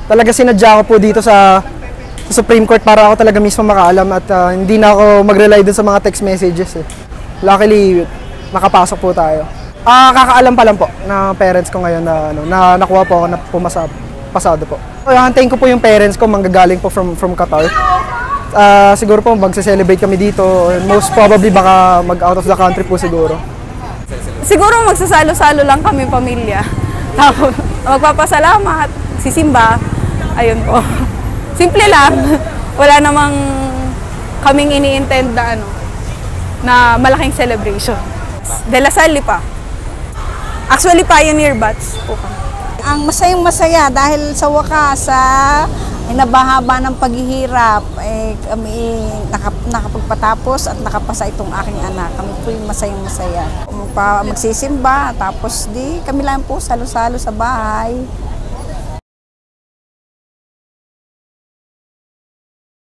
talaga sinadya ko po dito sa Supreme Court para ako talaga mismo makaalam at hindi na ako mag-rely dun sa mga text messages eh. Luckily, nakapasok po tayo. Kakaalam pa lang po ng parents ko ngayon na nakuha po ako na pasado po. Hantayin ko po yung parents ko manggagaling po from Qatar. Siguro po magse-celebrate kami dito. Most probably baka mag-out of the country po siguro. Siguro magsasalo-salo lang kami pamilya. Tapos magpapasalamat, sisimba. Ayun po. Simple lang. Wala namang kaming ini-intend na malaking celebration. De La Salle pa. Actually, pioneer batch po kami. Ang masayang-masaya dahil sa wakas sa inabahaba ng paghihirap, kami nakapagpatapos at nakapasa itong aking anak. Kami po yung masayang-masaya. Magsisimba, tapos kami lang po salo-salo sa bahay.